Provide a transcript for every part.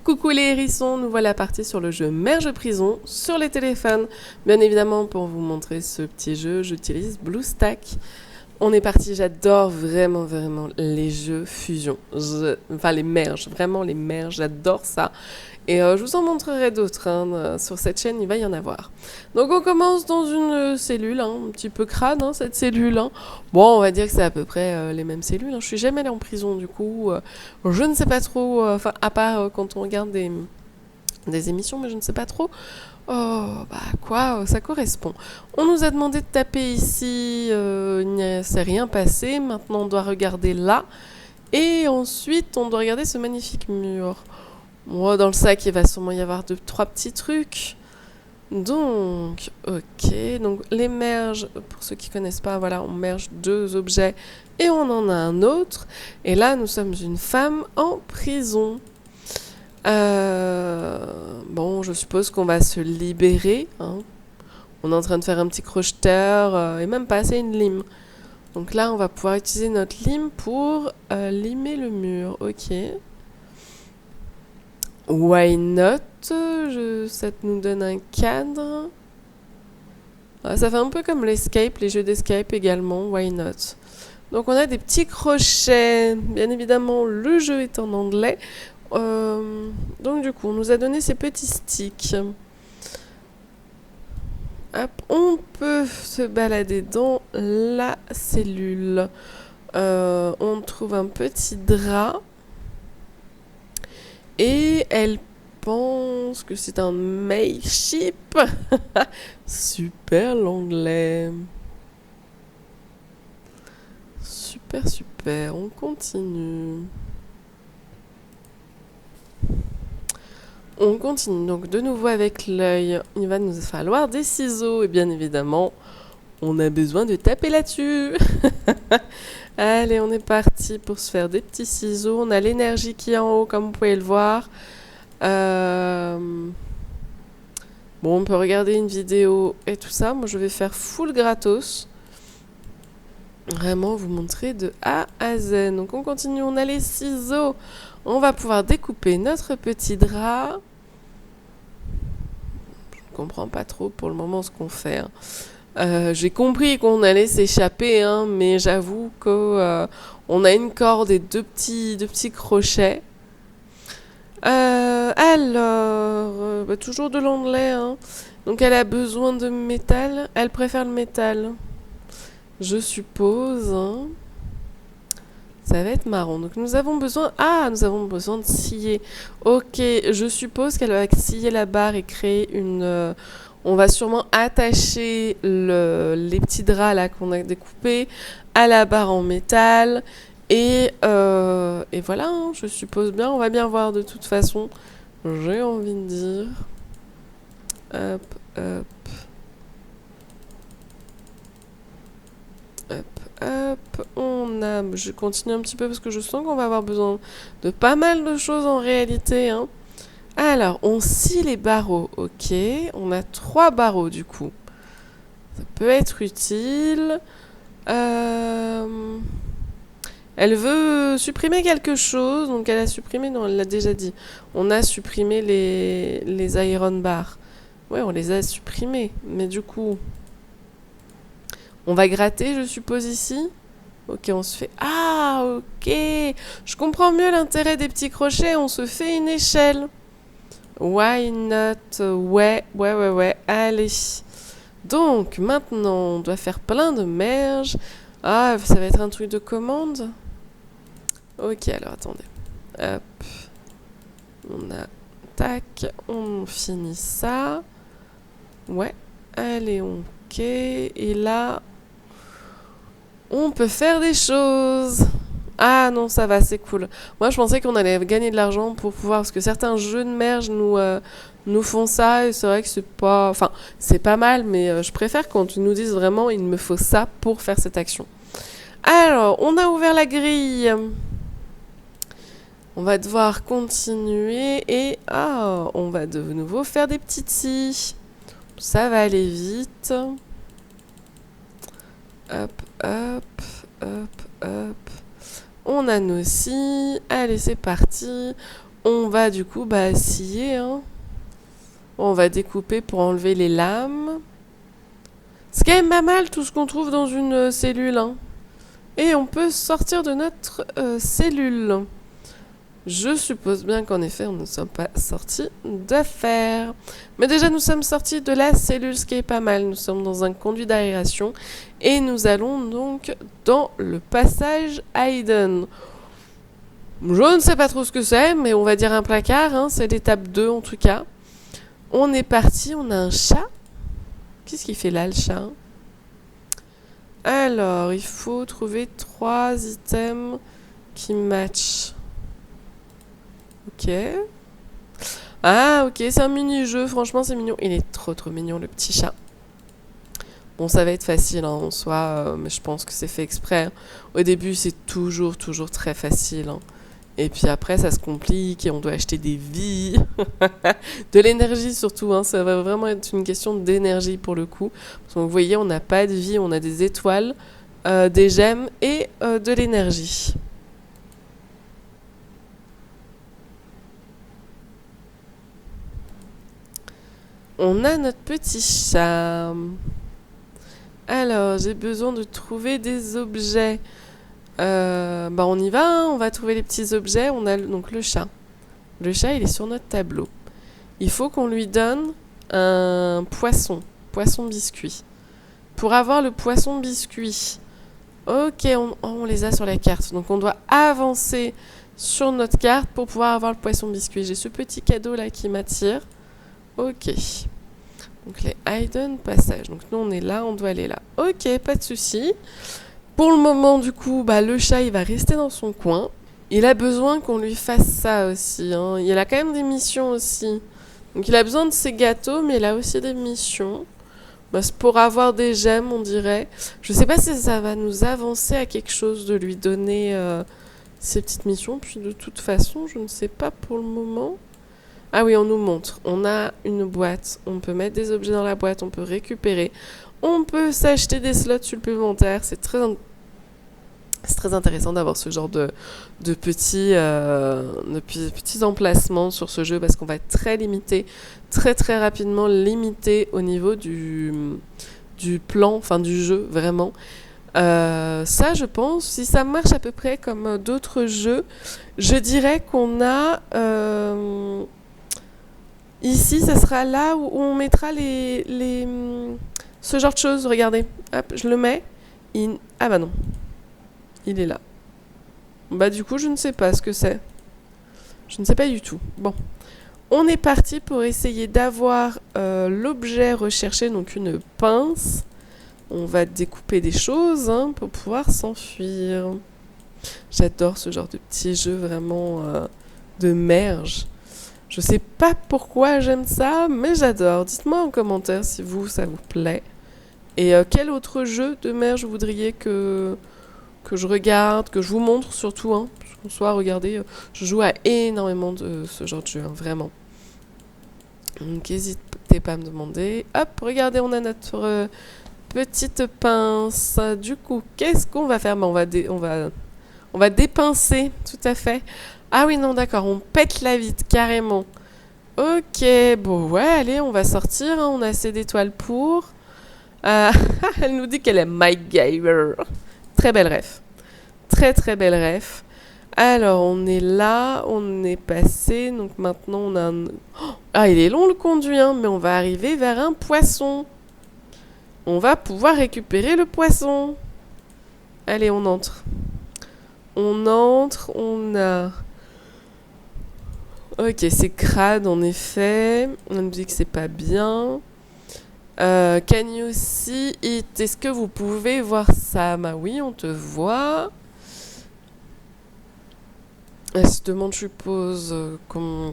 Coucou les hérissons, nous voilà partis sur le jeu Merge Prison sur les téléphones. Bien évidemment, pour vous montrer ce petit jeu, j'utilise BlueStack. On est parti, j'adore vraiment les jeux fusion. Enfin les merges, vraiment les merges, j'adore ça. Et je vous en montrerai d'autres, hein, sur cette chaîne, il va y en avoir. Donc on commence dans une cellule, hein, un petit peu crade, hein, cette cellule. Hein. Bon, on va dire que c'est à peu près les mêmes cellules. Hein. Je suis jamais allée en prison du coup. Je ne sais pas trop, enfin à part quand on regarde des émissions, mais je ne sais pas trop. Oh, bah quoi, ça correspond. On nous a demandé de taper ici, il ne s'est rien passé. Maintenant on doit regarder là. Et ensuite on doit regarder ce magnifique mur. Moi, dans le sac, il va sûrement y avoir 2-3 petits trucs. Donc, ok. Donc, les merges, pour ceux qui ne connaissent pas, voilà, on merge 2 objets et on en a un autre. Et là, nous sommes une femme en prison. Bon, je suppose qu'on va se libérer. Hein. On est en train de faire un petit crocheteur et même passer une lime. Donc là, on va pouvoir utiliser notre lime pour limer le mur. Ok. Why not? Ça nous donne un cadre. Ah, ça fait un peu comme l'escape, les jeux d'escape également. Why not? Donc on a des petits crochets. Bien évidemment, le jeu est en anglais. Donc du coup, on nous a donné ces petits sticks. Hop, on peut se balader dans la cellule. On trouve un petit drap. Et elle pense que c'est un mateship. Super l'anglais. Super. On continue. On continue donc de nouveau avec l'œil. Il va nous falloir des ciseaux. Et bien évidemment, on a besoin de taper là-dessus. Allez, on est parti pour se faire des petits ciseaux. On a l'énergie qui est en haut, comme vous pouvez le voir. Bon, on peut regarder une vidéo et tout ça. Moi, je vais faire full gratos. Vraiment, vous montrer de A à Z. Donc, on continue. On a les ciseaux. On va pouvoir découper notre petit drap. Je ne comprends pas trop pour le moment ce qu'on fait. Hein. J'ai compris qu'on allait s'échapper, hein, mais j'avoue que on a une corde et deux petits crochets. Alors, toujours de l'anglais. Hein. Donc elle a besoin de métal. Elle préfère le métal, je suppose. Hein. Ça va être marrant. Donc nous avons besoin de scier. Ok, je suppose qu'elle va scier la barre et créer une... on va sûrement attacher les petits draps là qu'on a découpés à la barre en métal. Et voilà, hein, je suppose bien. On va bien voir de toute façon. J'ai envie de dire. Hop. Je continue un petit peu parce que je sens qu'on va avoir besoin de pas mal de choses en réalité. Hein. Alors, on scie les barreaux. Ok, on a 3 barreaux du coup. Ça peut être utile. Elle veut supprimer quelque chose. Donc elle a supprimé, non, elle l'a déjà dit. On a supprimé les iron bars. Ouais, on les a supprimés. Mais du coup, on va gratter, je suppose, ici. Ok, on se fait... Ah, ok. Je comprends mieux l'intérêt des petits crochets. On se fait une échelle. Why not? Ouais. Allez. Donc, maintenant, on doit faire plein de merges. Ah, ça va être un truc de commande. Ok, alors, attendez. Hop. On a... Tac. On finit ça. Ouais. Allez, ok. Et là... On peut faire des choses. Ah non, ça va, c'est cool. Moi, je pensais qu'on allait gagner de l'argent pour pouvoir... Parce que certains jeux de merge nous font ça. Et c'est vrai que c'est pas... Enfin, c'est pas mal, mais je préfère quand tu nous dises vraiment il me faut ça pour faire cette action. Alors, on a ouvert la grille. On va devoir continuer. Et on va de nouveau faire des petites scies. Ça va aller vite. Hop. On a nos scies. Allez, c'est parti. on va du coup scier. Hein. Bon, on va découper pour enlever les lames. C'est quand même pas mal tout ce qu'on trouve dans une cellule. Hein. Et on peut sortir de notre cellule. Je suppose bien qu'en effet, on ne sommes pas sortis d'affaires. Mais déjà, nous sommes sortis de la cellule, ce qui est pas mal. Nous sommes dans un conduit d'aération. Et nous allons donc dans le passage Hayden. Je ne sais pas trop ce que c'est, mais on va dire un placard. Hein, c'est l'étape 2 en tout cas. On est parti, on a un chat. Qu'est-ce qu'il fait là, le chat? Alors, il faut trouver 3 items qui matchent. Ok. Ah, ok, c'est un mini-jeu. Franchement, c'est mignon. Il est trop mignon, le petit chat. Bon, ça va être facile, hein, en soi, mais je pense que c'est fait exprès. Hein. Au début, c'est toujours très facile. Hein. Et puis après, ça se complique et on doit acheter des vies. De l'énergie surtout. Hein. Ça va vraiment être une question d'énergie pour le coup. Parce que vous voyez, on n'a pas de vie, on a des étoiles, des gemmes et de l'énergie. On a notre petit chat. Alors, j'ai besoin de trouver des objets. On y va, hein, on va trouver les petits objets. On a donc le chat. Le chat, il est sur notre tableau. Il faut qu'on lui donne un poisson biscuit. Pour avoir le poisson biscuit, ok, on les a sur la carte. Donc on doit avancer sur notre carte pour pouvoir avoir le poisson biscuit. J'ai ce petit cadeau là qui m'attire. Ok. Donc les Hayden passage. Donc nous on est là, on doit aller là. Ok, pas de souci. Pour le moment du coup, le chat il va rester dans son coin. Il a besoin qu'on lui fasse ça aussi. Hein. Il a quand même des missions aussi. Donc il a besoin de ses gâteaux, mais il a aussi des missions. C'est pour avoir des gemmes, on dirait. Je sais pas si ça va nous avancer à quelque chose de lui donner ces petites missions. Puis de toute façon, je ne sais pas pour le moment. Ah oui, on nous montre. On a une boîte. On peut mettre des objets dans la boîte. On peut récupérer. On peut s'acheter des slots supplémentaires. C'est très intéressant d'avoir ce genre de petits emplacements sur ce jeu parce qu'on va être très limité, très rapidement limité au niveau du plan, enfin du jeu, vraiment. Ça, je pense, si ça marche à peu près comme d'autres jeux, je dirais qu'on a... ici, ça sera là où on mettra ce genre de choses. Regardez, hop, je le mets. Ah bah non. Il est là. Du coup, je ne sais pas ce que c'est. Je ne sais pas du tout. Bon. On est parti pour essayer d'avoir l'objet recherché, donc une pince. On va découper des choses pour pouvoir s'enfuir. J'adore ce genre de petits jeux vraiment de merge. Je sais pas pourquoi j'aime ça, mais j'adore. Dites-moi en commentaire si ça vous plaît. Et quel autre jeu de merge vous voudriez que je regarde, que je vous montre surtout, en soi, regardez, je joue à énormément de ce genre de jeu, vraiment. Donc n'hésitez pas à me demander. Hop, regardez, on a notre petite pince. Du coup, qu'est-ce qu'on va faire? On va dépincer, tout à fait. Ah oui, non, d'accord, on pète la vitre, carrément. Ok, bon, ouais, allez, on va sortir, on a assez d'étoiles pour... elle nous dit qu'elle est MacGyver. Très belle ref. Très belle ref. Alors, on est là, on est passé, donc maintenant on a un... Ah, il est long le conduit, mais on va arriver vers un poisson. On va pouvoir récupérer le poisson. Allez, on entre. On entre, on a... Ok, c'est crade en effet. On nous dit que c'est pas bien. Can you see it? Est-ce que vous pouvez voir ça? Oui, on te voit. Elle se demande, je suppose,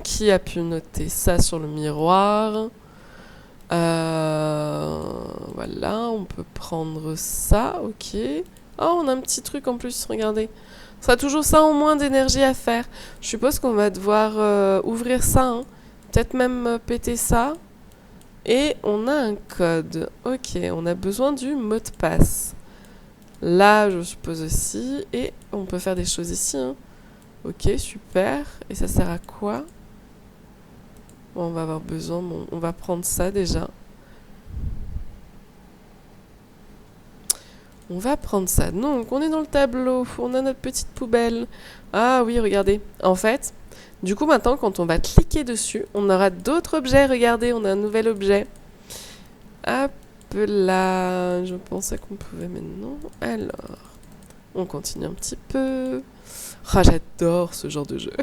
qui a pu noter ça sur le miroir. Voilà, on peut prendre ça, ok. Oh, on a un petit truc en plus, regardez. Ce sera toujours ça en moins d'énergie à faire. Je suppose qu'on va devoir ouvrir ça, peut-être même péter ça. Et on a un code. Ok, on a besoin du mot de passe. Là, je suppose aussi. Et on peut faire des choses ici. Ok, super. Et ça sert à quoi? Bon, on va avoir besoin, bon, on va prendre ça déjà. On va prendre ça. Donc, on est dans le tableau, on a notre petite poubelle. Ah oui, regardez. En fait, du coup, maintenant, quand on va cliquer dessus, on aura d'autres objets. Regardez, on a un nouvel objet. Hop là, je pensais qu'on pouvait maintenant. Alors, on continue un petit peu. Ah, j'adore ce genre de jeu.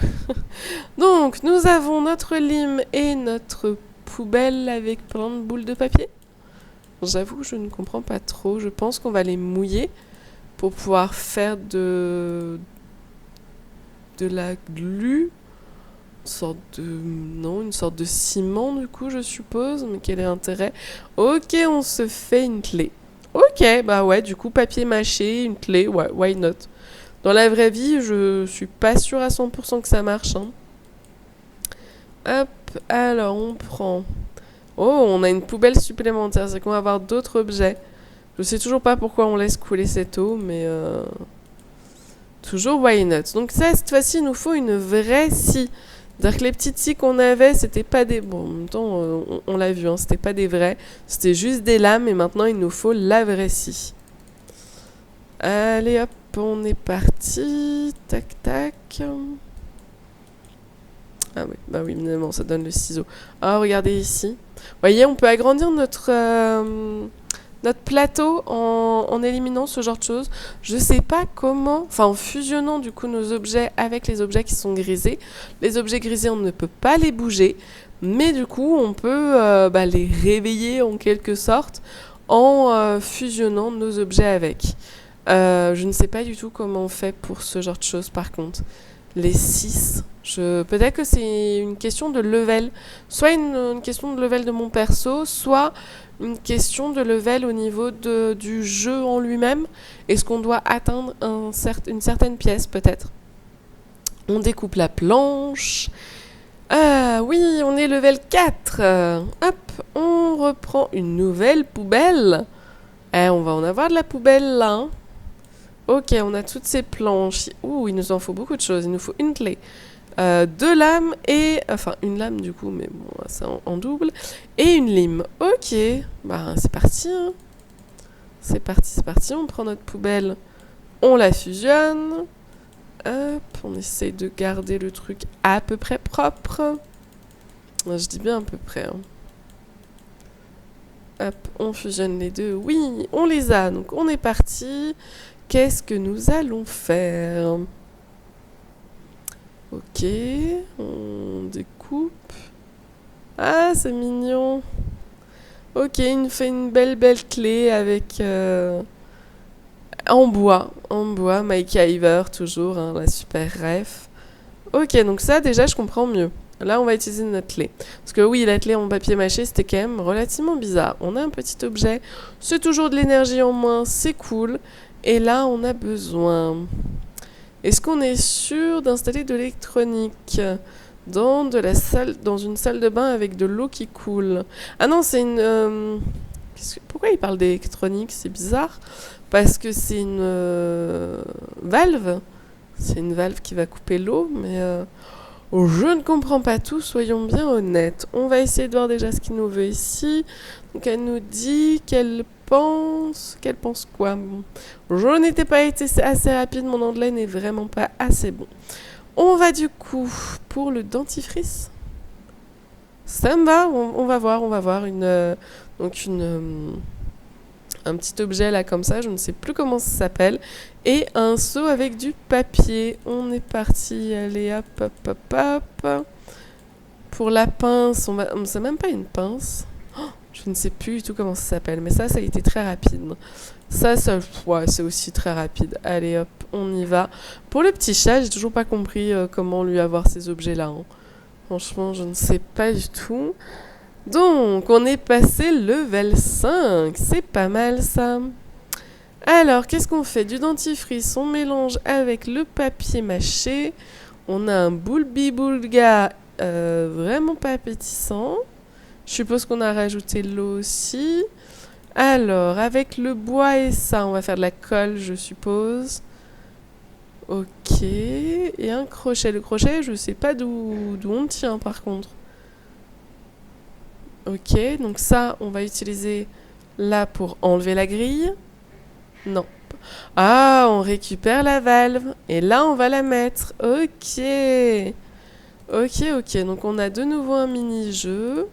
Donc, nous avons notre lime et notre poubelle avec plein de boules de papier. J'avoue que je ne comprends pas trop. Je pense qu'on va les mouiller pour pouvoir faire de la glu. Une sorte de ciment du coup, je suppose. Mais quel est l'intérêt? Ok, on se fait une clé. Ok, bah ouais, du coup, papier mâché, une clé, ouais, why not? Dans la vraie vie, je suis pas sûre à 100% que ça marche, hein. Hop, alors on prend. Oh, on a une poubelle supplémentaire, c'est qu'on va avoir d'autres objets. Je sais toujours pas pourquoi on laisse couler cette eau, mais toujours why not. Donc ça, cette fois-ci, il nous faut une vraie scie. C'est-à-dire que les petites scies qu'on avait, c'était pas des... Bon, en même temps, on l'a vu, hein, c'était pas des vrais. C'était juste des lames, et maintenant, il nous faut la vraie scie. Allez, hop, on est parti. Tac, tac. Ah oui, bah oui, évidemment, ça donne le ciseau. Ah, regardez ici. Vous voyez, on peut agrandir notre plateau en éliminant ce genre de choses. Je sais pas comment, enfin en fusionnant du coup nos objets avec les objets qui sont grisés. Les objets grisés, on ne peut pas les bouger, mais du coup, on peut les réveiller en quelque sorte en fusionnant nos objets avec. Je ne sais pas du tout comment on fait pour ce genre de choses par contre. Les 6. Peut-être que c'est une question de level. Soit une question de level de mon perso, soit une question de level au niveau du jeu en lui-même. Est-ce qu'on doit atteindre une certaine pièce, peut-être? On découpe la planche. Ah oui, on est level 4. Hop, on reprend une nouvelle poubelle. On va en avoir de la poubelle là. Hein. Ok, on a toutes ces planches. Ouh, il nous en faut beaucoup de choses. Il nous faut une clé, 2 lames et... Enfin, une lame du coup, mais bon, c'est en double. Et une lime. Ok, bah c'est parti. Hein. C'est parti. On prend notre poubelle, on la fusionne. Hop, on essaye de garder le truc à peu près propre. Je dis bien à peu près. Hein. Hop, on fusionne les deux. Oui, on les a. Donc on est parti. Qu'est-ce que nous allons faire? Ok, on découpe. Ah, c'est mignon. Ok, il nous fait une belle clé avec... en bois, Mike Iver, toujours, hein, la super ref. Ok, donc ça, déjà, je comprends mieux. Là, on va utiliser notre clé. Parce que oui, la clé en papier mâché, c'était quand même relativement bizarre. On a un petit objet, c'est toujours de l'énergie en moins, c'est cool. Et là, on a besoin... Est-ce qu'on est sûr d'installer de l'électronique dans une salle de bain avec de l'eau qui coule? Ah non, c'est une... Pourquoi il parle d'électronique? C'est bizarre. Parce que c'est une valve. C'est une valve qui va couper l'eau, mais je ne comprends pas tout, soyons bien honnêtes. On va essayer de voir déjà ce qu'il nous veut ici. Donc elle nous dit qu'elle pense... Qu'elle pense quoi? Bon. Je n'étais pas été assez rapide, mon anglais n'est vraiment pas assez bon. On va du coup pour le dentifrice. Ça me va, on va voir un petit objet là comme ça, je ne sais plus comment ça s'appelle, et un seau avec du papier. On est parti, allez hop. Pour la pince, c'est même pas une pince. Je ne sais plus du tout comment ça s'appelle, mais ça a été très rapide. Ça, ouais, c'est aussi très rapide. Allez hop, on y va. Pour le petit chat, j'ai toujours pas compris comment lui avoir ces objets-là. Hein. Franchement, je ne sais pas du tout. Donc, on est passé level 5. C'est pas mal, ça. Alors, qu'est-ce qu'on fait? Du dentifrice, on mélange avec le papier mâché. On a un boulbi-boulga vraiment pas appétissant. Je suppose qu'on a rajouté l'eau aussi. Alors, avec le bois et ça, on va faire de la colle, je suppose. Ok. Et un crochet. Le crochet, je sais pas d'où on le tient par contre. Ok, donc ça, on va utiliser là pour enlever la grille. Non. Ah, on récupère la valve. Et là, on va la mettre. Ok. Ok. Donc, on a de nouveau un mini-jeu.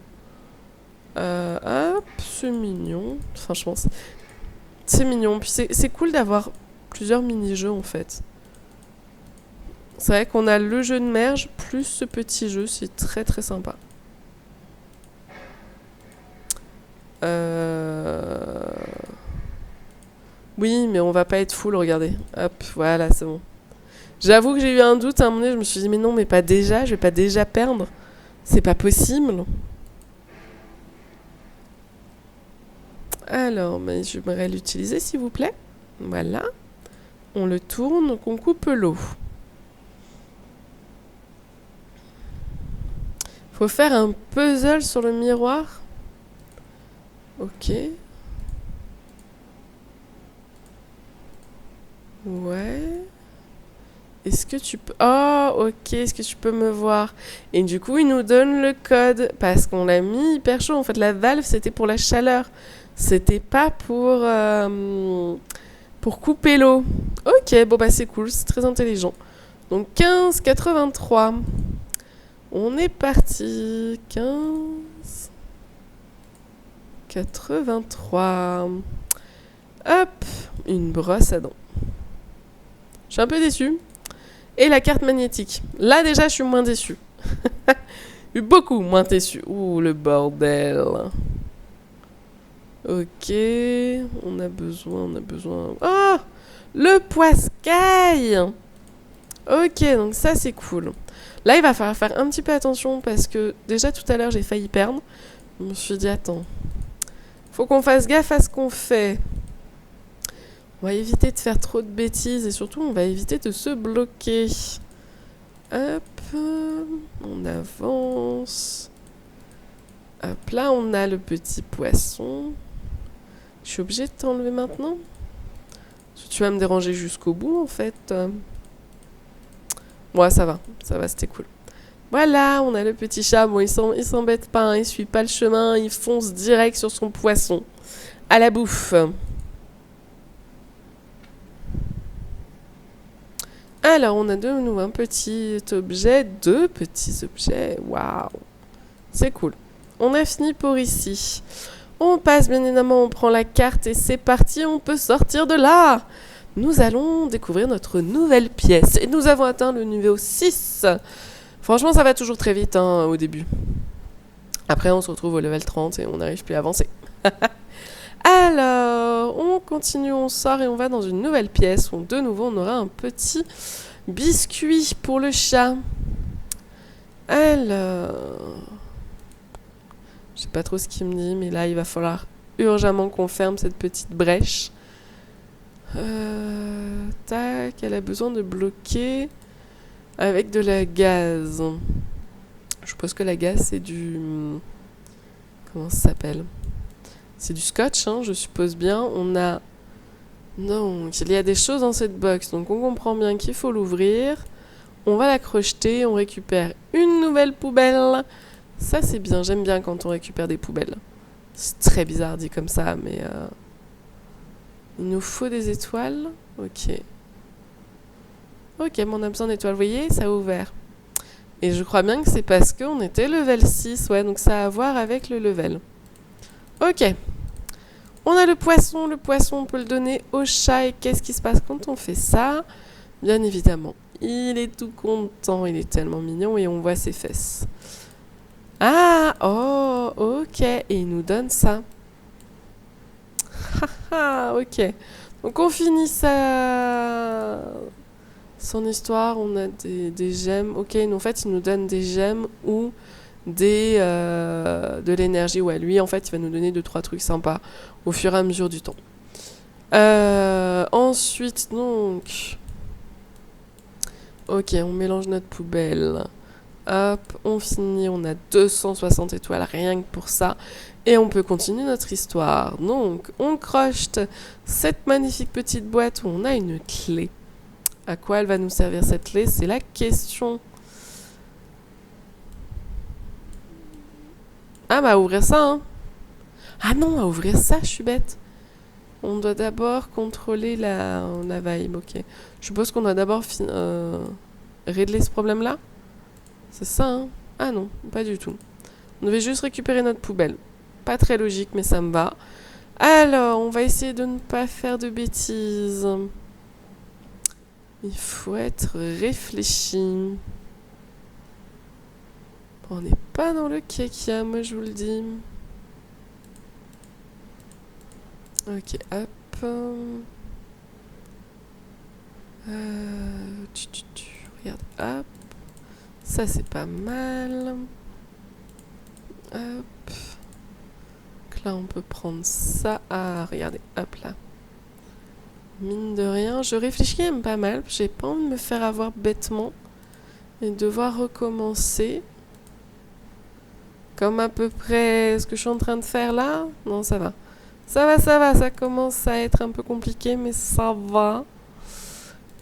Hop, c'est mignon. Franchement, c'est mignon. Puis, c'est cool d'avoir plusieurs mini-jeux, en fait. C'est vrai qu'on a le jeu de merge plus ce petit jeu. C'est très, très sympa. Oui, mais on va pas être full, regardez. Hop, voilà, c'est bon. J'avoue que j'ai eu un doute à un moment donné, je me suis dit, mais non, mais pas déjà, je vais pas déjà perdre. C'est pas possible. Alors, mais j'aimerais l'utiliser, s'il vous plaît. Voilà. On le tourne, donc on coupe l'eau. Faut faire un puzzle sur le miroir. Ok. Ouais. Est-ce que tu peux... Oh, ok, est-ce que tu peux me voir? Et du coup, il nous donne le code, parce qu'on l'a mis hyper chaud. En fait, la valve, c'était pour la chaleur. C'était pas pour couper l'eau. Ok, bon bah c'est cool, c'est très intelligent. Donc 15,83. On est parti. 15,83. Hop, une brosse à dents. Je suis un peu déçue. Et la carte magnétique. Là déjà, je suis moins déçue. Je suis beaucoup moins déçue. Ouh, le bordel. Ok, on a besoin. Oh, le poiscaille. Ok, donc ça c'est cool. Là, il va falloir faire un petit peu attention parce que déjà tout à l'heure, j'ai failli perdre. Je me suis dit, attends, faut qu'on fasse gaffe à ce qu'on fait. On va éviter de faire trop de bêtises et surtout, on va éviter de se bloquer. Hop, on avance. Hop, là, on a le petit poisson. Je suis obligée de t'enlever maintenant? Parce que tu vas me déranger jusqu'au bout, en fait. Ouais, ça va, c'était cool. Voilà, on a le petit chat. Bon, il s'embête pas, hein, il suit pas le chemin, il fonce direct sur son poisson. À la bouffe. Alors, on a de nouveau un petit objet, deux petits objets. Waouh, c'est cool. On a fini pour ici. On passe, bien évidemment, on prend la carte et c'est parti, on peut sortir de là. Nous allons découvrir notre nouvelle pièce. Et nous avons atteint le niveau 6. Franchement, ça va toujours très vite hein, au début. Après, on se retrouve au level 30 et on n'arrive plus à avancer. Alors, on continue, on sort et on va dans une nouvelle pièce où de nouveau on aura un petit biscuit pour le chat. Alors, je sais pas trop ce qu'il me dit, mais là il va falloir urgemment qu'on ferme cette petite brèche. Tac, elle a besoin de bloquer avec de la gaz. Je suppose que la gaz c'est du... Comment ça s'appelle ? C'est du scotch, hein, je suppose bien. On a... Non, il y a des choses dans cette box, donc on comprend bien qu'il faut l'ouvrir. On va la crocheter, on récupère une nouvelle poubelle. Ça c'est bien, j'aime bien quand on récupère des poubelles. C'est très bizarre dit comme ça, mais... Il nous faut des étoiles. Ok. Ok, mais on a besoin d'étoiles. Vous voyez, ça a ouvert. Et je crois bien que c'est parce qu'on était level 6. Ouais, donc ça a à voir avec le level. Ok. On a le poisson. Le poisson, on peut le donner au chat. Et qu'est-ce qui se passe quand on fait ça? Bien évidemment, il est tout content. Il est tellement mignon et on voit ses fesses. Ah, oh, ok. Et il nous donne ça. Ok. Donc on finit son histoire. On a des gemmes. Ok, en fait, il nous donne des gemmes ou de l'énergie. Ouais, lui, en fait, il va nous donner 2-3 trucs sympas au fur et à mesure du temps. Ensuite, donc... Ok, on mélange notre poubelle. Hop, on finit. On a 260 étoiles rien que pour ça. Et on peut continuer notre histoire. Donc, on crochete cette magnifique petite boîte où on a une clé. À quoi elle va nous servir cette clé? C'est la question. Ah, bah ouvrir ça, hein. Ah non, à ouvrir ça, je suis bête. On doit d'abord contrôler la vibe, ok. Je suppose qu'on doit d'abord régler ce problème-là. C'est ça, hein? Ah non, pas du tout. On devait juste récupérer notre poubelle. Pas très logique, mais ça me va. Alors, on va essayer de ne pas faire de bêtises. Il faut être réfléchi. On n'est pas dans le caca, moi je vous le dis. Ok, hop. Regarde, hop. Ça c'est pas mal. Hop. Donc là on peut prendre ça. Ah, regardez, hop là. Mine de rien, je réfléchis même pas mal. J'ai pas envie de me faire avoir bêtement et devoir recommencer. Comme à peu près ce que je suis en train de faire là. Non, ça va. Ça va, ça va. Ça commence à être un peu compliqué, mais ça va.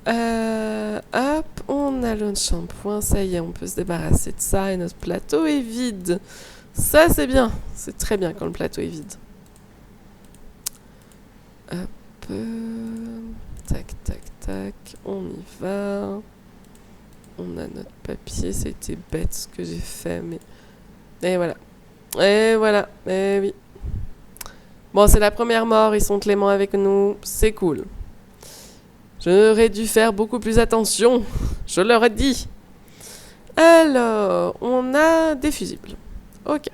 Hop, on a le shampoing. Ça y est, on peut se débarrasser de ça. Et notre plateau est vide. Ça, c'est bien. C'est très bien quand le plateau est vide. Hop. Tac, tac, tac. On y va. On a notre papier. C'était bête ce que j'ai fait, mais... Et voilà. Et voilà. Et oui. Bon, c'est la première mort. Ils sont cléments avec nous. C'est cool. J'aurais dû faire beaucoup plus attention. Je leur ai dit. Alors, on a des fusibles. Ok.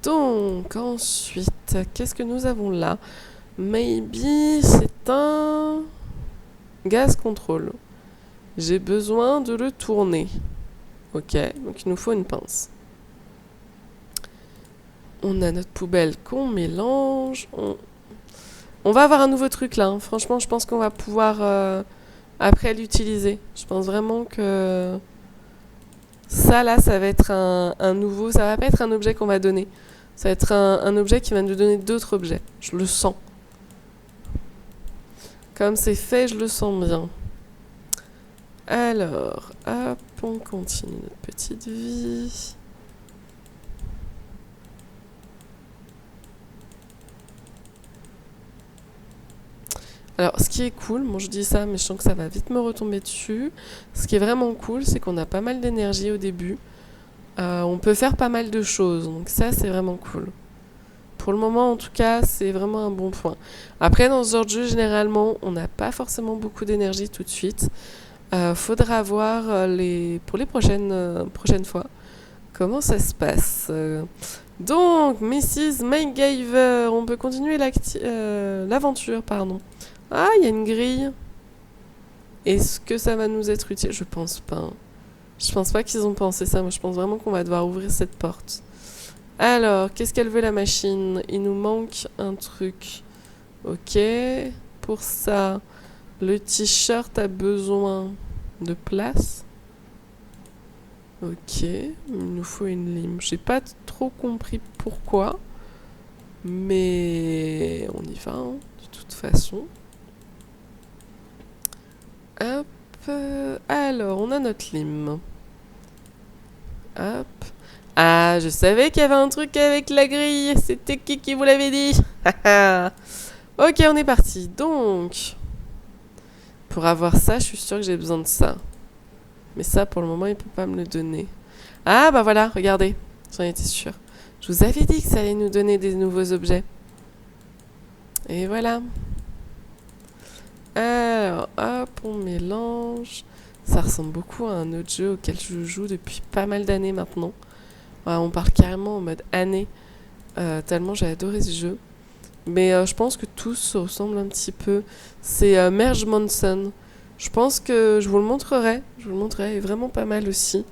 Donc, ensuite, qu'est-ce que nous avons là? Maybe, c'est un gaz control. J'ai besoin de le tourner. Ok, donc il nous faut une pince. On a notre poubelle qu'on mélange. On va avoir un nouveau truc là. Hein. Franchement, je pense qu'on va pouvoir après l'utiliser. Je pense vraiment que ça là, ça va être un nouveau... Ça va pas être un objet qu'on va donner. Ça va être un objet qui va nous donner d'autres objets. Je le sens. Comme c'est fait, je le sens bien. Alors, hop, on continue notre petite vie. Alors, ce qui est cool, bon je dis ça, mais je sens que ça va vite me retomber dessus. Ce qui est vraiment cool, c'est qu'on a pas mal d'énergie au début. On peut faire pas mal de choses, donc ça c'est vraiment cool. Pour le moment, en tout cas, c'est vraiment un bon point. Après, dans ce genre de jeu, généralement, on n'a pas forcément beaucoup d'énergie tout de suite. Faudra voir pour les prochaines fois comment ça se passe. Donc, Mrs. MacGyver, on peut continuer l'aventure, pardon. Ah, il y a une grille. Est-ce que ça va nous être utile? Je pense pas. Hein. Je pense pas qu'ils ont pensé ça. Moi, je pense vraiment qu'on va devoir ouvrir cette porte. Alors, qu'est-ce qu'elle veut la machine? Il nous manque un truc. Ok. Pour ça, le t-shirt a besoin de place. Ok. Il nous faut une lime. J'ai pas trop compris pourquoi. Mais on y va, hein, de toute façon. Hop. Alors, on a notre lime. Hop. Ah, je savais qu'il y avait un truc avec la grille. C'était qui vous l'avait dit? Ok, on est parti. Donc, pour avoir ça, je suis sûre que j'ai besoin de ça. Mais ça, pour le moment, il peut pas me le donner. Ah, bah voilà, regardez. J'en étais sûre. Je vous avais dit que ça allait nous donner des nouveaux objets. Et voilà. Alors, hop, on mélange. Ça ressemble beaucoup à un autre jeu auquel je joue depuis pas mal d'années maintenant. Ouais, on parle carrément en mode année. Tellement j'ai adoré ce jeu. Mais je pense que tous se ressemblent un petit peu. C'est Merge Monson. Je pense que je vous le montrerai. Je vous le montrerai. Il est vraiment pas mal aussi.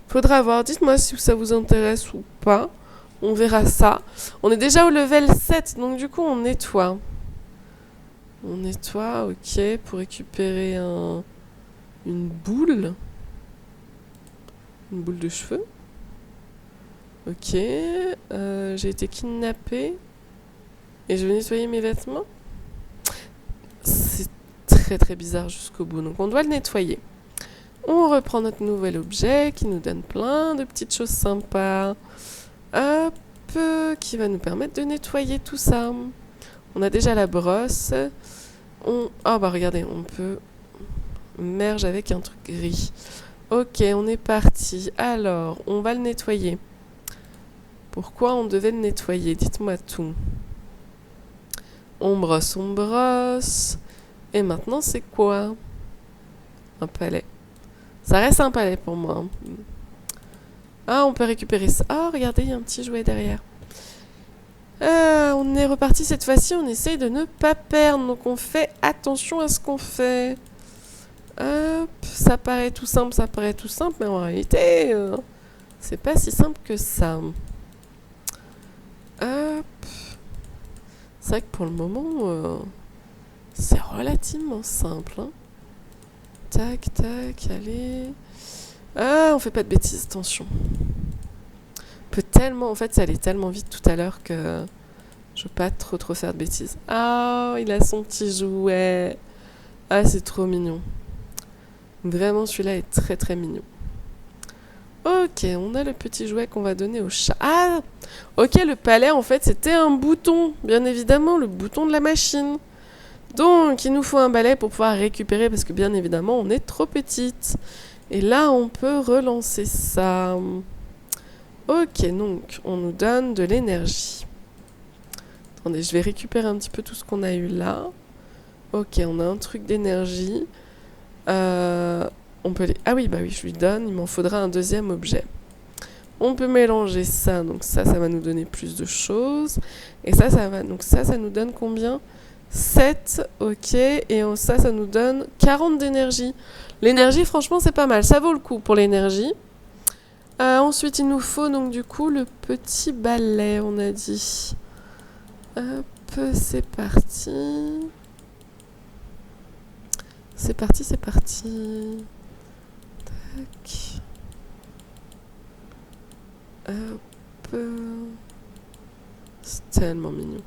Faudra voir. Dites-moi si ça vous intéresse ou pas. On verra ça. On est déjà au level 7. Donc du coup, on nettoie. On nettoie, ok. Pour récupérer une boule. Une boule de cheveux. Ok. J'ai été kidnappée. Et je vais nettoyer mes vêtements. C'est très très bizarre jusqu'au bout. Donc on doit le nettoyer. On reprend notre nouvel objet qui nous donne plein de petites choses sympas. Hop, qui va nous permettre de nettoyer tout ça. On a déjà la brosse. Oh bah regardez, on peut merge avec un truc gris. Ok, on est parti. Alors, on va le nettoyer. Pourquoi on devait le nettoyer? Dites-moi tout. On brosse, on brosse. Et maintenant, c'est quoi? Un palais. Ça reste un palais pour moi. Ah, on peut récupérer ça. Ah, regardez, il y a un petit jouet derrière. On est reparti cette fois-ci. On essaye de ne pas perdre. Donc, on fait attention à ce qu'on fait. Hop, ça paraît tout simple, mais en réalité, c'est pas si simple que ça. Hop. C'est vrai que pour le moment, c'est relativement simple. Hein. Tac, tac, allez. Ah, on fait pas de bêtises, attention. En fait, ça allait tellement vite tout à l'heure que je veux pas trop faire de bêtises. Ah, il a son petit jouet. Ah, c'est trop mignon. Vraiment, celui-là est très très mignon. Ok, on a le petit jouet qu'on va donner au chat. Ah, ok, le palais, en fait, c'était un bouton. Bien évidemment, le bouton de la machine. Donc, il nous faut un balai pour pouvoir récupérer, parce que bien évidemment, on est trop petite. Et là, on peut relancer ça. Ok, donc, on nous donne de l'énergie. Attendez, je vais récupérer un petit peu tout ce qu'on a eu là. Ok, on a un truc d'énergie. On peut Ah oui, je lui donne. Il m'en faudra un deuxième objet. On peut mélanger ça. Donc ça va nous donner plus de choses. Et ça va... Donc ça nous donne combien? 7, ok. Et ça nous donne 40 d'énergie. L'énergie, franchement, c'est pas mal. Ça vaut le coup pour l'énergie. Ensuite, il nous faut donc du coup le petit balai, on a dit. Hop, c'est parti. C'est parti. Tac. Hop. C'est tellement mignon.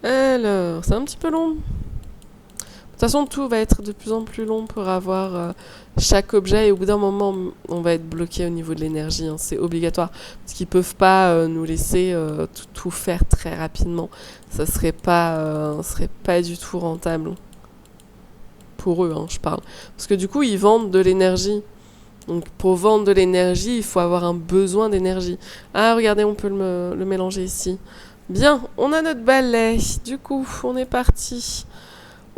Alors, c'est un petit peu long. De toute façon, tout va être de plus en plus long pour avoir chaque objet. Et au bout d'un moment, on va être bloqué au niveau de l'énergie. Hein, c'est obligatoire. Parce qu'ils peuvent pas nous laisser tout faire très rapidement. Ça serait pas du tout rentable. Pour eux, hein, je parle. Parce que du coup, ils vendent de l'énergie. Donc, pour vendre de l'énergie, il faut avoir un besoin d'énergie. Ah, regardez, on peut le mélanger ici. Bien, on a notre balai. Du coup, on est parti.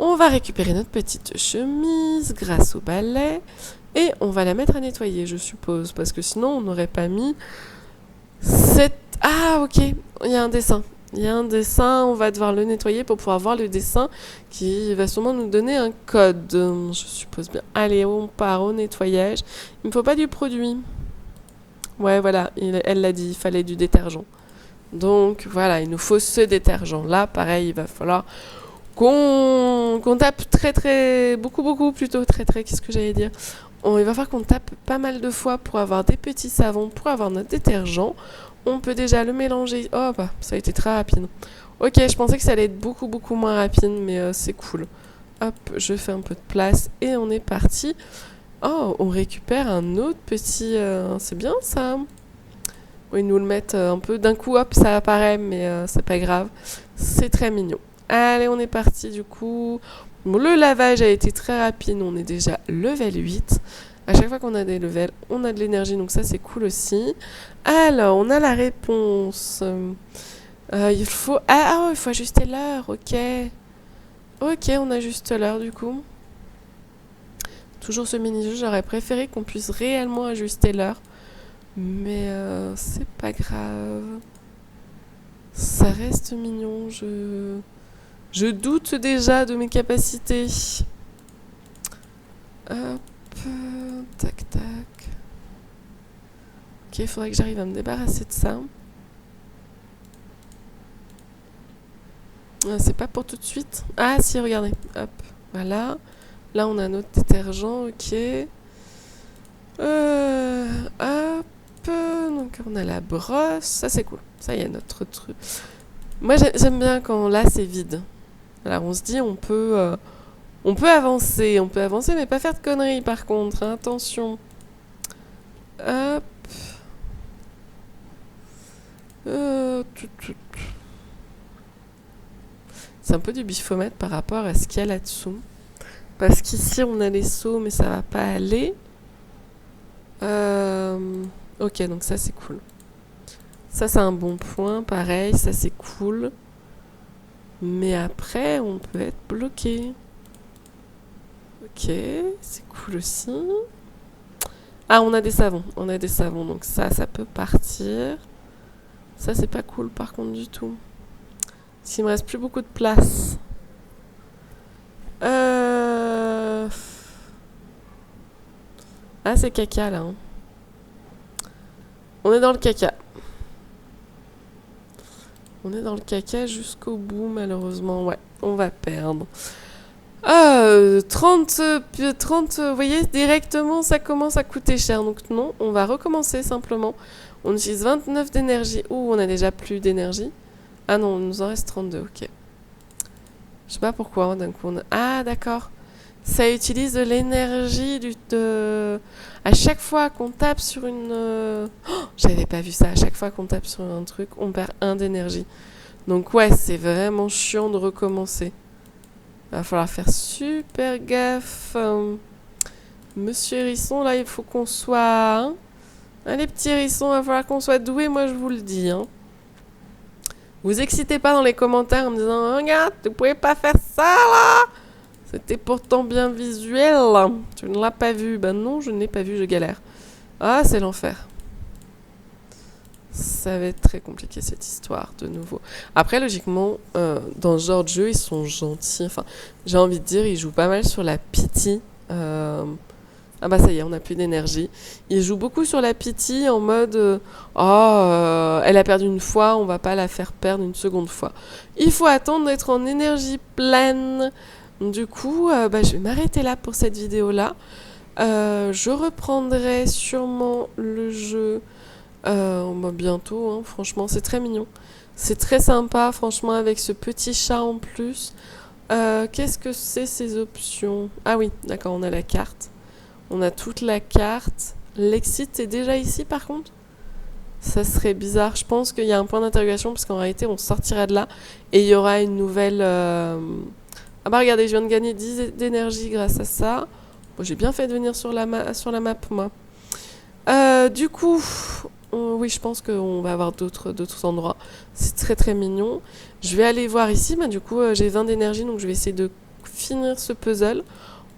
On va récupérer notre petite chemise grâce au balai et on va la mettre à nettoyer, je suppose, parce que sinon on n'aurait pas mis cette... Ah, ok, il y a un dessin. On va devoir le nettoyer pour pouvoir voir le dessin qui va sûrement nous donner un code, je suppose bien. Allez, on part au nettoyage. Il ne me faut pas du produit. Ouais, voilà, elle l'a dit, il fallait du détergent. Donc voilà, il nous faut ce détergent-là. Pareil, il va falloir qu'on tape beaucoup plutôt, qu'est-ce que j'allais dire? Il va falloir qu'on tape pas mal de fois pour avoir des petits savons, pour avoir notre détergent. On peut déjà le mélanger. Oh bah, ça a été très rapide. Ok, je pensais que ça allait être beaucoup moins rapide, mais c'est cool. Hop, je fais un peu de place et on est parti. Oh, on récupère un autre petit... c'est bien ça. Ils nous le mettent un peu d'un coup, hop, ça apparaît, mais c'est pas grave. C'est très mignon. Allez, on est parti du coup. Bon, le lavage a été très rapide, on est déjà level 8. À chaque fois qu'on a des levels, on a de l'énergie, donc ça c'est cool aussi. Alors, on a la réponse. Il faut ajuster l'heure, ok. Ok, on ajuste l'heure du coup. Toujours ce mini-jeu, j'aurais préféré qu'on puisse réellement ajuster l'heure. Mais c'est pas grave. Ça reste mignon, je doute déjà de mes capacités. Hop, tac. Ok, il faudrait que j'arrive à me débarrasser de ça. C'est pas pour tout de suite. Ah si, regardez. Hop, voilà. Là, on a notre détergent, ok. Hop. Donc on a la brosse. Ça c'est cool. Ça y est, notre truc. Moi j'aime bien quand là c'est vide. Alors on se dit on peut avancer. On peut avancer mais pas faire de conneries par contre. Hein, attention. Hop. C'est un peu du bifomètre par rapport à ce qu'il y a là-dessous. Parce qu'ici, on a les seaux, mais ça va pas aller. Ok, donc ça, c'est cool. Ça, c'est un bon point. Pareil, ça, c'est cool. Mais après, on peut être bloqué. Ok, c'est cool aussi. Ah, on a des savons. On a des savons. Donc ça peut partir. Ça, c'est pas cool, par contre, du tout. S'il me reste plus beaucoup de place. Ah, c'est caca, là. Hein. On est dans le caca. On est dans le caca jusqu'au bout, malheureusement. Ouais, on va perdre. 30, vous voyez, directement, ça commence à coûter cher. Donc non, on va recommencer simplement. On utilise 29 d'énergie. Ouh, on a déjà plus d'énergie. Ah non, il nous en reste 32, ok. Je sais pas pourquoi, d'un coup on a... Ah, d'accord. Ça utilise de l'énergie à chaque fois qu'on tape sur une... Oh, j'avais pas vu ça. À chaque fois qu'on tape sur un truc, on perd 1 d'énergie. Donc ouais, c'est vraiment chiant de recommencer. Va falloir faire super gaffe. Monsieur Hérisson, là, il faut qu'on soit... Hein, les petits hérissons, il va falloir qu'on soit doués, moi je vous le dis. Hein. Vous excitez pas dans les commentaires en me disant « Regarde, tu pouvais pas faire ça, là !» C'était pourtant bien visuel. Tu ne l'as pas vu. Ben non, je ne l'ai pas vu, je galère. Ah, c'est l'enfer. Ça va être très compliqué cette histoire, de nouveau. Après, logiquement, dans ce genre de jeu, ils sont gentils. Enfin, j'ai envie de dire, ils jouent pas mal sur la pity. Ah bah ça y est, on n'a plus d'énergie. Ils jouent beaucoup sur la pity en mode elle a perdu une fois, on va pas la faire perdre une seconde fois. Il faut attendre d'être en énergie pleine. Du coup, je vais m'arrêter là pour cette vidéo-là. Je reprendrai sûrement le jeu bientôt. Hein, franchement, c'est très mignon. C'est très sympa, franchement, avec ce petit chat en plus. Qu'est-ce que c'est ces options? Ah oui, d'accord, on a la carte. On a toute la carte. L'exit est déjà ici, par contre? Ça serait bizarre. Je pense qu'il y a un point d'interrogation, parce qu'en réalité, on sortira de là. Et il y aura une nouvelle... Ah bah regardez, je viens de gagner 10 d'énergie grâce à ça. Bon, j'ai bien fait de venir sur la map, moi. Du coup, oui, je pense qu'on va avoir d'autres endroits. C'est très très mignon. Je vais aller voir ici. Bah, du coup, j'ai 20 d'énergie, donc je vais essayer de finir ce puzzle.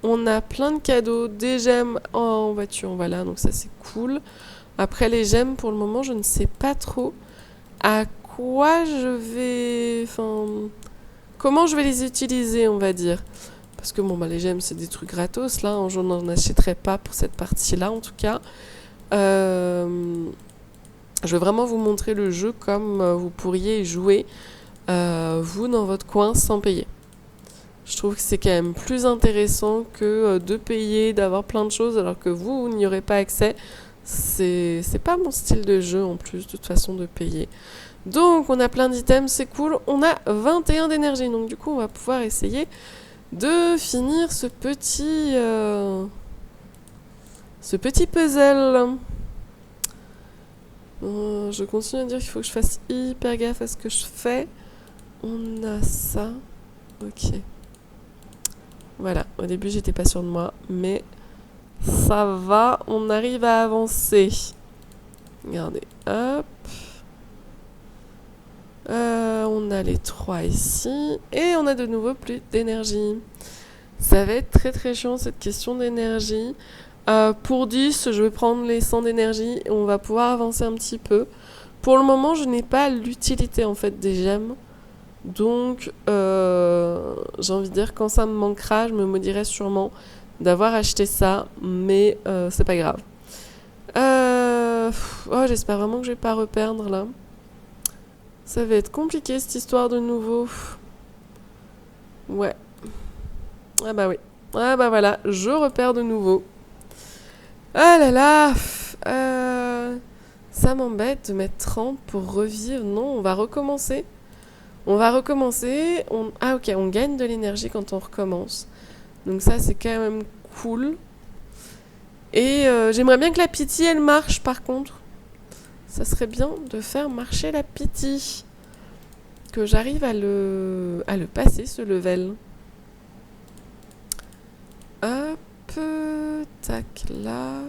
On a plein de cadeaux, des gemmes en voiture, voilà, donc ça c'est cool. Après les gemmes, pour le moment, je ne sais pas trop à quoi je vais... Enfin... Comment je vais les utiliser, on va dire. Parce que bon, les gemmes, c'est des trucs gratos, là. Je n'en achèterai pas pour cette partie-là, en tout cas. Je vais vraiment vous montrer le jeu comme vous pourriez jouer, vous, dans votre coin, sans payer. Je trouve que c'est quand même plus intéressant que de payer, d'avoir plein de choses, alors que vous n'y aurez pas accès. C'est pas mon style de jeu, en plus, de toute façon, de payer. Donc, on a plein d'items, c'est cool. On a 21 d'énergie, donc du coup, on va pouvoir essayer de finir ce petit puzzle. Je continue à dire qu'il faut que je fasse hyper gaffe à ce que je fais. On a ça. Ok. Voilà, au début, j'étais pas sûre de moi, mais ça va, on arrive à avancer. Regardez, hop. On a les 3 ici. Et on a de nouveau plus d'énergie. Ça va être très très chiant cette question d'énergie. Pour 10, je vais prendre les 100 d'énergie et on va pouvoir avancer un petit peu. Pour le moment, je n'ai pas l'utilité en fait des gemmes. Donc, j'ai envie de dire, quand ça me manquera, je me maudirai sûrement d'avoir acheté ça. Mais c'est pas grave. J'espère vraiment que je vais pas reperdre là. Ça va être compliqué cette histoire de nouveau. Ouais. Ah bah oui. Ah bah voilà, je repère de nouveau. Ah là là. Ça m'embête de mettre 30 pour revivre. Non, on va recommencer. On va recommencer. Ah ok, on gagne de l'énergie quand on recommence. Donc ça, c'est quand même cool. Et j'aimerais bien que la pitié, elle marche par contre. Ça serait bien de faire marcher la pitié. Que j'arrive à le passer, ce level. Hop, tac, là.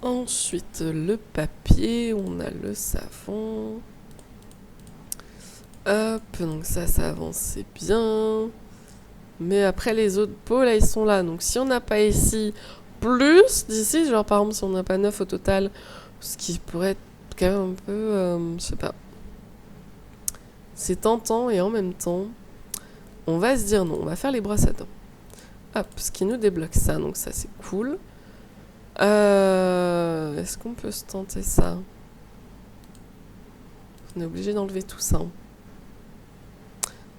Ensuite, le papier, on a le savon. Hop, donc ça avance, c'est bien. Mais après, les autres pots, là, ils sont là. Donc si on n'a pas ici plus d'ici, genre par exemple, si on n'a pas 9 au total, ce qui pourrait être quand même un peu, je sais pas. C'est tentant et en même temps, on va se dire non, on va faire les brosses à dents. Hop, ce qui nous débloque ça, donc ça c'est cool. Est-ce qu'on peut se tenter ça? On est obligé d'enlever tout ça.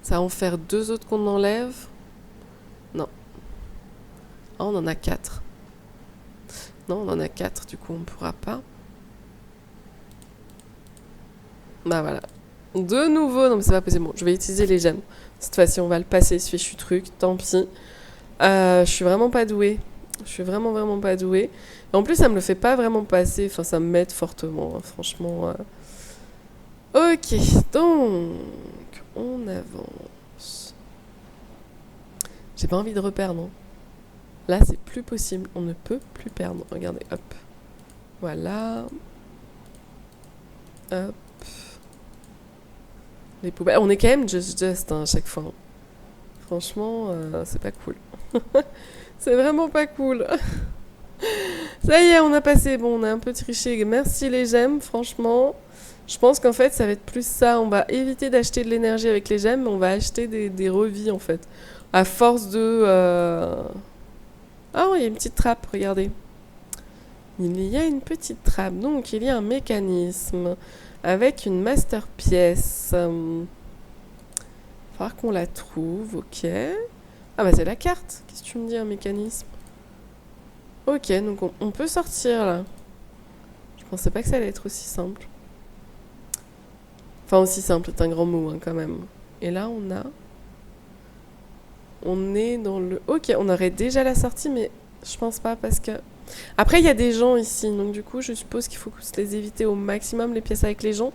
Ça va en faire 2 autres qu'on enlève. Non. Ah, on en a 4. Non, on en a 4, du coup on pourra pas. Bah voilà. De nouveau, non mais c'est pas possible. Bon, je vais utiliser les gemmes. Cette fois-ci, on va le passer, ce fichu truc, tant pis. Je suis vraiment pas douée. Je suis vraiment pas douée. Et en plus, ça me le fait pas vraiment passer. Enfin, ça m'aide fortement, hein, franchement. Ok, donc, on avance. J'ai pas envie de reperdre. Hein. Là, c'est plus possible. On ne peut plus perdre. Regardez, hop. Voilà. Hop. Les poubelles. On est quand même just hein, à chaque fois. Franchement, c'est pas cool. C'est vraiment pas cool. Ça y est, on a passé. Bon, on a un peu triché. Merci les gemmes, franchement. Je pense qu'en fait, ça va être plus ça. On va éviter d'acheter de l'énergie avec les gemmes, mais on va acheter des revies, en fait. À force de... Oh, il y a une petite trappe, regardez. Il y a une petite trappe. Donc, il y a un mécanisme avec une master pièce. Il va falloir qu'on la trouve, ok. Ah bah c'est la carte. Qu'est-ce que tu me dis, un mécanisme? Ok, donc on peut sortir, là. Je pensais pas que ça allait être aussi simple. Enfin, aussi simple, c'est un grand mot, hein, quand même. Et là, on est dans le... Ok, on aurait déjà la sortie, mais je pense pas parce que... Après, il y a des gens ici, donc du coup, je suppose qu'il faut se les éviter au maximum, les pièces avec les gens.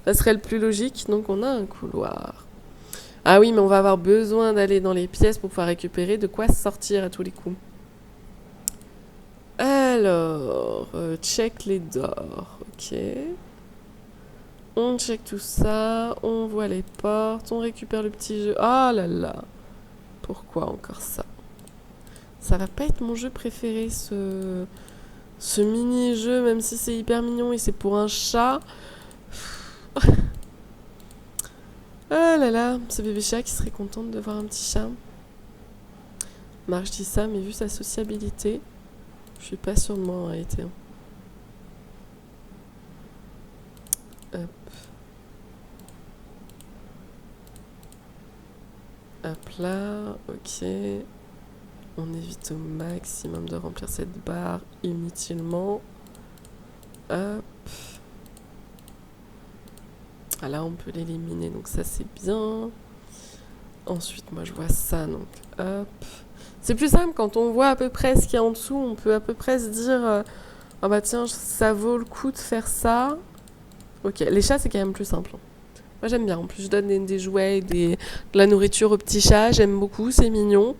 Ça serait le plus logique, donc on a un couloir. Ah oui, mais on va avoir besoin d'aller dans les pièces pour pouvoir récupérer de quoi sortir à tous les coups. Alors, check les doors, ok. On check tout ça, on voit les portes, on récupère le petit jeu. Ah là là, pourquoi encore ça? Ça va pas être mon jeu préféré, ce mini-jeu, même si c'est hyper mignon et c'est pour un chat. Ah là là, ce bébé chat qui serait contente de voir un petit chat. Marc, je dis ça, mais vu sa sociabilité, je suis pas sûre de moi en réalité. Hop. Hop là, ok. On évite au maximum de remplir cette barre inutilement. Hop. Ah là, on peut l'éliminer, donc ça c'est bien. Ensuite, moi je vois ça, donc hop. C'est plus simple quand on voit à peu près ce qu'il y a en dessous, on peut à peu près se dire ah bah tiens, ça vaut le coup de faire ça. Ok, les chats c'est quand même plus simple. Moi j'aime bien, en plus je donne des jouets, de la nourriture aux petits chats, j'aime beaucoup, c'est mignon.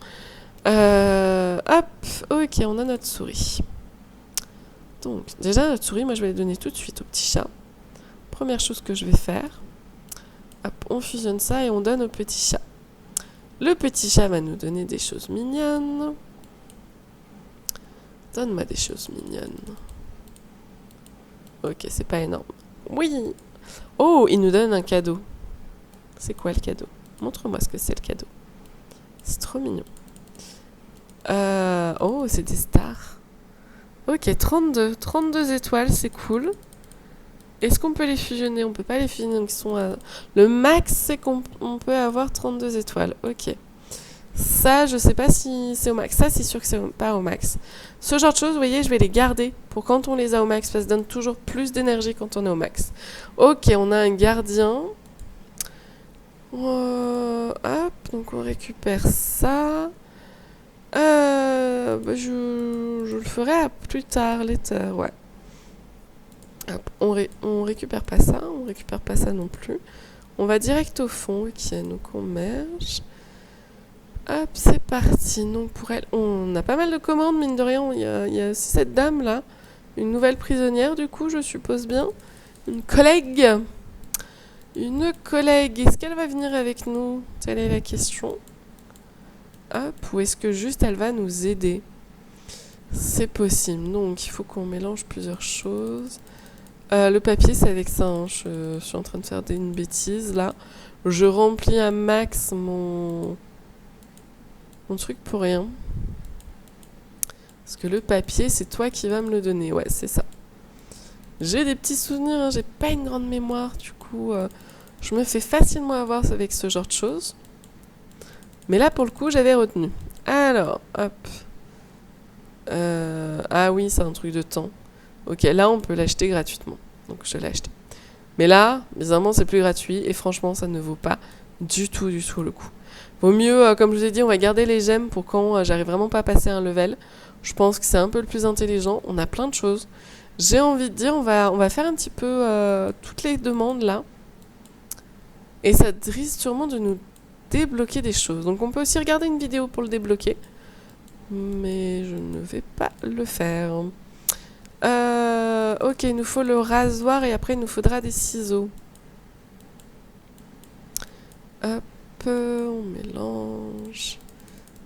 Hop, ok, on a notre souris. Donc, déjà notre souris, moi je vais la donner tout de suite au petit chat. Première chose que je vais faire, hop, on fusionne ça et on donne au petit chat. Le petit chat va nous donner des choses mignonnes. Donne-moi des choses mignonnes. Ok, c'est pas énorme. Oui. Oh, il nous donne un cadeau. C'est quoi le cadeau? Montre-moi ce que c'est le cadeau. C'est trop mignon. Oh, c'est des stars. Ok, 32 étoiles, c'est cool. Est-ce qu'on peut les fusionner? On peut pas les fusionner, donc ils sont le max, c'est qu'on peut avoir 32 étoiles. Ok. Ça, je sais pas si c'est au max. Ça, c'est sûr que c'est pas au max. Ce genre de choses, vous voyez, je vais les garder pour quand on les a au max, parce que ça donne toujours plus d'énergie quand on est au max. Ok, on a un gardien. Hop, donc on récupère ça. Je le ferai plus tard, later, ouais. Hop, on récupère pas ça, on récupère pas ça non plus. On va direct au fond, ok, donc on merge. Hop, c'est parti. Donc pour elle, on a pas mal de commandes, mine de rien. Il y a aussi cette dame là, une nouvelle prisonnière du coup, je suppose bien. Une collègue. Une collègue. Est-ce qu'elle va venir avec nous? Telle est la question. Hop, ou est-ce que juste elle va nous aider? C'est possible. Donc il faut qu'on mélange plusieurs choses. Le papier, c'est avec ça. Hein. Je suis en train de faire une bêtise là. Je remplis à max mon truc pour rien. Parce que le papier, c'est toi qui vas me le donner. Ouais, c'est ça. J'ai des petits souvenirs, hein. J'ai pas une grande mémoire. Du coup, je me fais facilement avoir avec ce genre de choses. Mais là, pour le coup, j'avais retenu. Alors, hop. Ah oui, c'est un truc de temps. Ok, là, on peut l'acheter gratuitement. Donc, je l'ai acheté. Mais là, bizarrement, c'est plus gratuit. Et franchement, ça ne vaut pas du tout le coup. Vaut mieux, comme je vous ai dit, on va garder les gemmes pour quand j'arrive vraiment pas à passer un level. Je pense que c'est un peu le plus intelligent. On a plein de choses. J'ai envie de dire, on va faire un petit peu toutes les demandes là. Et ça risque sûrement de nous débloquer des choses. Donc on peut aussi regarder une vidéo pour le débloquer. Mais je ne vais pas le faire. Ok, il nous faut le rasoir et après il nous faudra des ciseaux. Hop, on mélange.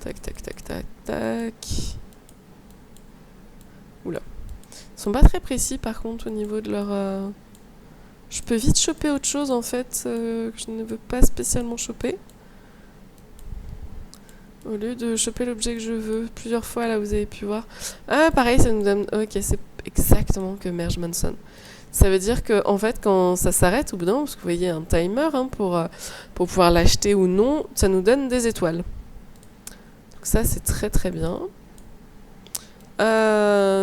Tac, tac, tac, tac, tac. Oula. Ils sont pas très précis par contre au niveau de leur... Je peux vite choper autre chose en fait que je ne veux pas spécialement choper. Au lieu de choper l'objet que je veux plusieurs fois là vous avez pu voir. Ah pareil ça nous donne... Ok c'est exactement que Merge Manson. Ça veut dire que en fait quand ça s'arrête au bout d'un moment, parce que vous voyez un timer hein, pour pouvoir l'acheter ou non, ça nous donne des étoiles. Donc ça c'est très très bien.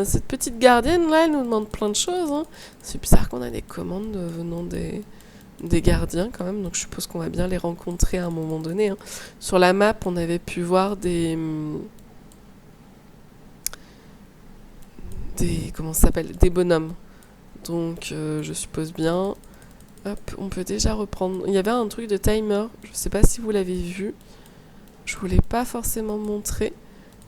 Cette petite gardienne là, elle nous demande plein de choses. Hein. C'est bizarre qu'on a des commandes venant des gardiens quand même, donc je suppose qu'on va bien les rencontrer à un moment donné. Hein. Sur la map, on avait pu voir des comment ça s'appelle, des bonhommes. Donc je suppose bien. Hop, on peut déjà reprendre. Il y avait un truc de timer. Je sais pas si vous l'avez vu. Je vous l'ai pas forcément montré.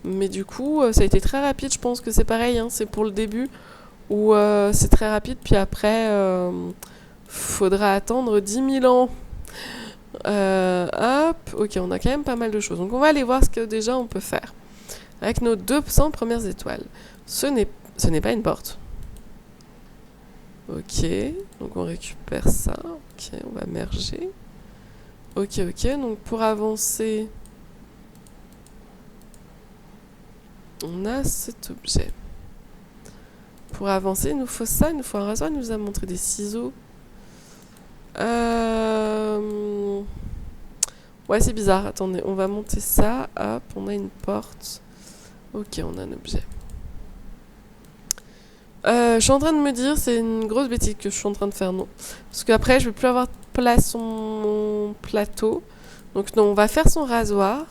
Mais du coup, ça a été très rapide. Je pense que c'est pareil. Hein, c'est pour le début où c'est très rapide. Puis après, faudra attendre 10 000 ans. Hop, ok, on a quand même pas mal de choses. Donc on va aller voir ce que déjà on peut faire. Avec nos 200 premières étoiles. Ce n'est pas une porte. Ok, donc on récupère ça. Ok, on va merger. Ok, donc pour avancer... On a cet objet. Pour avancer, il nous faut ça, il nous faut un rasoir, il nous a montré des ciseaux. Ouais, c'est bizarre. Attendez, on va monter ça. Hop, on a une porte. Ok, on a un objet. Je suis en train de me dire, c'est une grosse bêtise que je suis en train de faire, non. Parce qu'après, je vais plus avoir de place sur mon plateau. Donc non, on va faire son rasoir.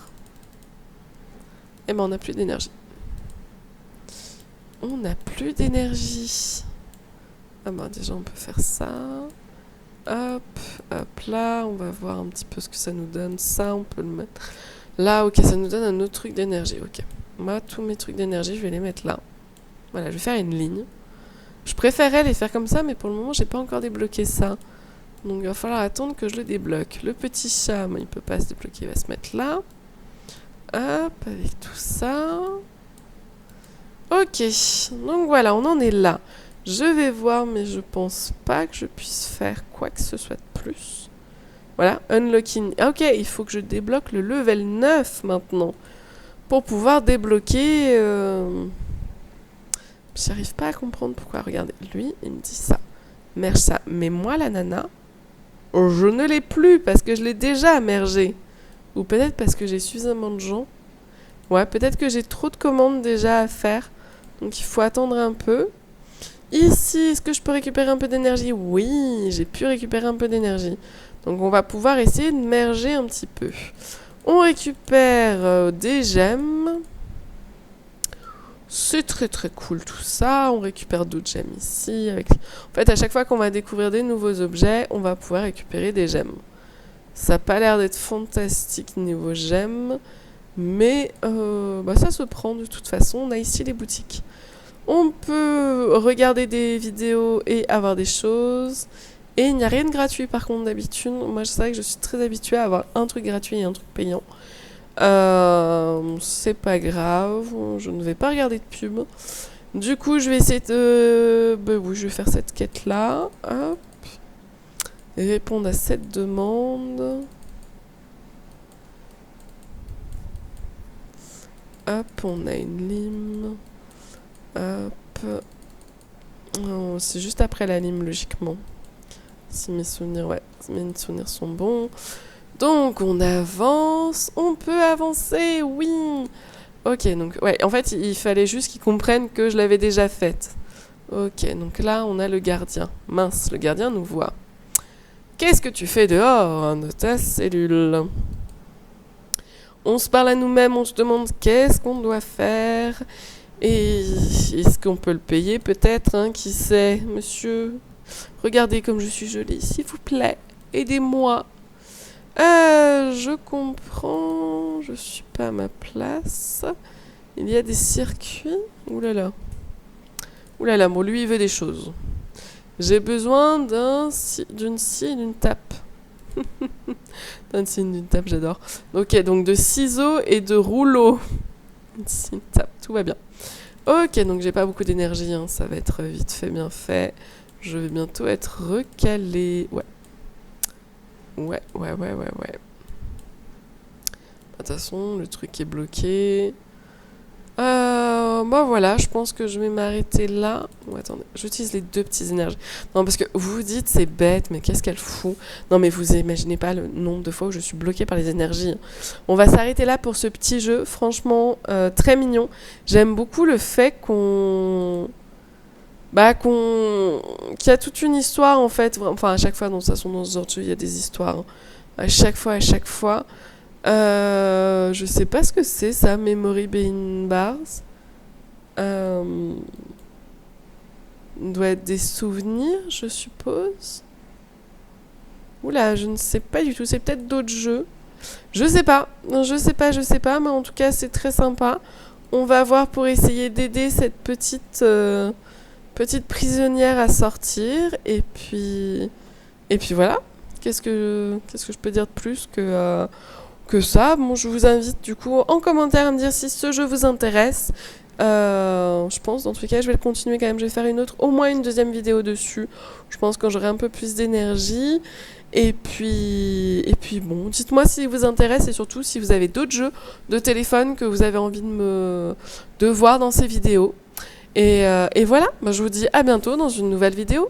Et ben, on n'a plus d'énergie. On n'a plus d'énergie. Ah bah déjà on peut faire ça. Hop, hop là, on va voir un petit peu ce que ça nous donne. Ça, on peut le mettre là. Ok, ça nous donne un autre truc d'énergie. Ok, moi tous mes trucs d'énergie, je vais les mettre là. Voilà, je vais faire une ligne. Je préférerais les faire comme ça, mais pour le moment, j'ai pas encore débloqué ça. Donc il va falloir attendre que je le débloque. Le petit chat, moi, il peut pas se débloquer, il va se mettre là. Hop, avec tout ça. Ok, donc voilà, on en est là. Je vais voir, mais je pense pas que je puisse faire quoi que ce soit de plus. Voilà, unlocking. Ah, ok, il faut que je débloque le level 9 maintenant. Pour pouvoir débloquer... J'arrive pas à comprendre pourquoi. Regardez, lui, il me dit ça. Merge ça. Mais moi, la nana, je ne l'ai plus parce que je l'ai déjà mergé. ou peut-être parce que j'ai suffisamment de gens. Ouais, peut-être que j'ai trop de commandes déjà à faire, donc il faut attendre un peu. Ici, est-ce que je peux récupérer un peu d'énergie? Oui, j'ai pu récupérer un peu d'énergie. Donc on va pouvoir essayer de merger un petit peu. On récupère des gemmes. C'est très très cool tout ça. On récupère d'autres gemmes ici. En fait, à chaque fois qu'on va découvrir des nouveaux objets, on va pouvoir récupérer des gemmes. Ça n'a pas l'air d'être fantastique niveau gemmes. Mais ça se prend de toute façon. On a ici les boutiques. On peut regarder des vidéos et avoir des choses. Et il n'y a rien de gratuit par contre d'habitude. Moi je sais que je suis très habituée à avoir un truc gratuit et un truc payant. C'est pas grave. Je ne vais pas regarder de pub. Du coup je vais essayer de... oui, je vais faire cette quête là. Hop. Et répondre à cette demande. Hop, on a une lime. Hop. Oh, c'est juste après la lime, logiquement. Si mes souvenirs, mes souvenirs sont bons. Donc, on avance. On peut avancer, oui. Ok, donc, en fait, il fallait juste qu'ils comprennent que je l'avais déjà faite. Ok, donc là, on a le gardien. Mince, le gardien nous voit. Qu'est-ce que tu fais dehors de ta cellule? On se parle à nous-mêmes, on se demande qu'est-ce qu'on doit faire. Et est-ce qu'on peut le payer peut-être, hein, qui sait, monsieur? Regardez comme je suis jolie, s'il vous plaît, aidez-moi. Je comprends, je suis pas à ma place. Il y a des circuits. Ouh là là. Ouh là là, bon, lui il veut des choses. J'ai besoin d'une scie et d'une tape. D'une scie et d'une tape, j'adore. Ok, donc de ciseaux et de rouleaux. Une scie, une tape, tout va bien. Ok, donc j'ai pas beaucoup d'énergie, hein, ça va être vite fait, bien fait. Je vais bientôt être recalé. Ouais. De toute façon, le truc est bloqué. Voilà, je pense que je vais m'arrêter là. Attendez, j'utilise les deux petites énergies. Non, parce que vous vous dites, c'est bête, mais qu'est-ce qu'elle fout? Non, mais vous imaginez pas le nombre de fois où je suis bloquée par les énergies. On va s'arrêter là pour ce petit jeu. Franchement, très mignon. J'aime beaucoup le fait qu'il y a toute une histoire, en fait. Enfin, à chaque fois, dans ce genre de jeu, il y a des histoires. Hein. À chaque fois. Je sais pas ce que c'est, ça, Memory Behind Bars. Doit être des souvenirs, je suppose. Oula, je ne sais pas du tout. C'est peut-être d'autres jeux. Je sais pas, mais en tout cas, c'est très sympa. On va voir pour essayer d'aider cette petite prisonnière à sortir. Et puis voilà. Qu'est-ce que je peux dire de plus que ça? Bon, je vous invite du coup en commentaire à me dire si ce jeu vous intéresse. Je pense dans tous les cas je vais le continuer quand même. Je vais faire au moins une deuxième vidéo dessus. Je pense quand j'aurai un peu plus d'énergie. Et puis bon, dites-moi si vous intéresse et surtout si vous avez d'autres jeux de téléphone que vous avez envie de voir dans ces vidéos. Et voilà, je vous dis à bientôt dans une nouvelle vidéo.